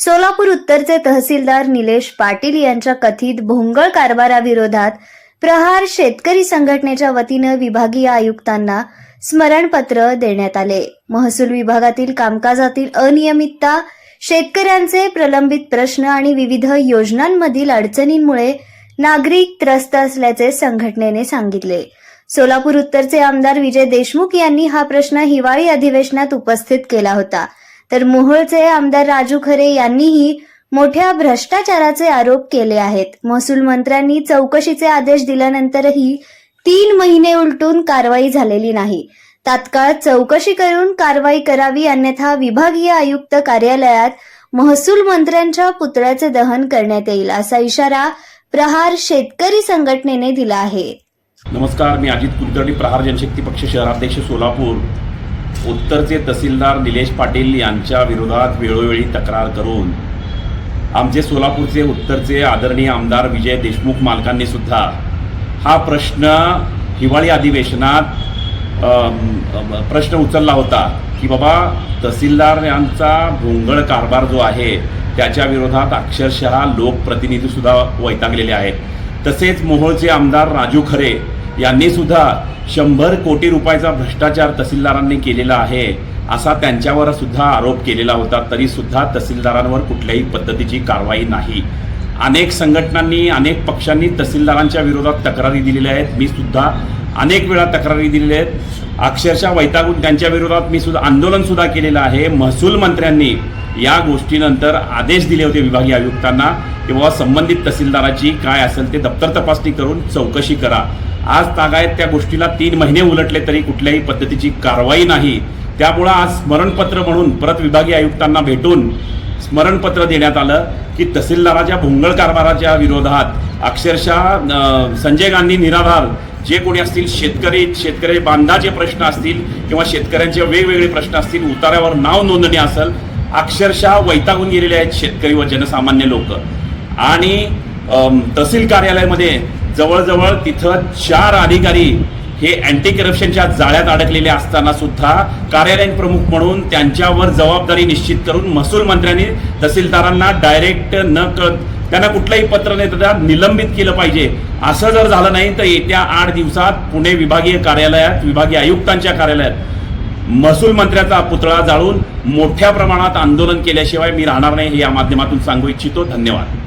सोलापूर उत्तरचे तहसीलदार निलेश पाटील यांच्या कथित भोंगळ कारभाराविरोधात प्रहार शेतकरी संघटनेच्या वतीनं विभागीय आयुक्तांना स्मरणपत्र देण्यात आले। महसूल विभागातील कामकाजातील अनियमितता, शेतकऱ्यांचे प्रलंबित प्रश्न आणि विविध योजनांमधील अडचणींमुळे नागरिक त्रस्त असल्याचे संघटनेने सांगितले। सोलापूर उत्तरचे आमदार विजय देशमुख यांनी हा प्रश्न हिवाळी अधिवेशनात उपस्थित केला होता, तर मोहोळचे आमदार राजू खरे यांनीही मोठ्या भ्रष्टाचाराचे आरोप केले आहेत। महसूल मंत्र्यांनी चौकशीचे आदेश दिल्यानंतरही 3 महिने उलटून कारवाई झालेली नाही। तात्काळ चौकशी करून कारवाई करावी, अन्यथा विभागीय आयुक्त कार्यालयात महसूल मंत्र्यांच्या पुतळ्याचे दहन करण्यात येईल, असा इशारा प्रहार शेतकरी संघटनेने दिला आहे। नमस्कार, मी अजित कुलकर्णी, प्रहार जनशक्ती पक्ष शहराध्यक्ष सोलापूर। उत्तरचे तहसीलदार निलेश पाटील यांच्या विरोधात वेळोवेळी तक्रार करून आमचे सोलापूरचे उत्तरचे आदरणीय आमदार विजय देशमुख मालकांनी सुद्धा हा प्रश्न हिवाळी अधिवेशनात प्रश्न उचलला होता की बाबा तहसीलदार यांचा भोंगळ कारभार जो आहे त्याच्या विरोधात अक्षरशः लोकप्रतिनिधी सुद्धा वैतागलेले आहेत। तसेच मोहोळचे आमदार राजू खरे यांनी सुद्धा 100 कोटी रुपयाचा भ्रष्टाचार तहसीलदारांनी केलेला आहे असा त्यांच्यावर सुद्धा आरोप केलेला होता, तरी सुद्धा तहसीलदारांवर कुठल्याही पद्धतीची कारवाई नाही। अनेक संघटनांनी, अनेक पक्षांनी तहसीलदारांच्या विरोधात तक्रारी दिलेल्या आहेत। मी सुद्धा अनेक वेळा तक्रारी दिलेल्या आहेत। अक्षरशः वैतागून त्यांच्या विरोधात मी सुद्धा आंदोलन सुद्धा केलेलं आहे। महसूल मंत्र्यांनी या गोष्टीनंतर आदेश दिले होते विभागीय आयुक्तांना की बाबा संबंधित तहसीलदाराची काय असेल ते दप्तर तपासणी करून चौकशी करा। आज तागायत त्या गोष्टीला 3 महिने उलटले तरी कुठल्याही पद्धतीची कारवाई नाही। त्यामुळे आज स्मरणपत्र म्हणून परत विभागीय आयुक्तांना भेटून स्मरणपत्र देण्यात आलं की तहसीलदाराच्या भोंगळ कारभाराच्या विरोधात अक्षरशः संजय गांधी निराधार जे कोणी असतील, शेतकरी बांधाचे प्रश्न असतील किंवा शेतकऱ्यांचे वेगवेगळे प्रश्न असतील, उतार्यावर नाव नोंदणी असेल, अक्षरशः वैतागून गेलेले आहेत शेतकरी व जनसामान्य लोक। आणि तहसील कार्यालयामध्ये जवळजवळ तिथं 4 अधिकारी हे अँटी करप्शनच्या जाळ्यात अडकलेले असताना सुद्धा कार्यालयीन प्रमुख म्हणून त्यांच्यावर जबाबदारी निश्चित करून महसूल मंत्र्यांनी तहसीलदारांना डायरेक्ट त्यांना कुठलंही पत्र न देता निलंबित केलं पाहिजे। असं जर झालं नाही तर येत्या 8 दिवसात पुणे विभागीय कार्यालयात, विभागीय आयुक्तांच्या कार्यालयात महसूल मंत्र्याचा पुतळा जाळून मोठ्या प्रमाणात आंदोलन केल्याशिवाय मी राहणार नाही, हे या माध्यमातून सांगू इच्छितो। धन्यवाद।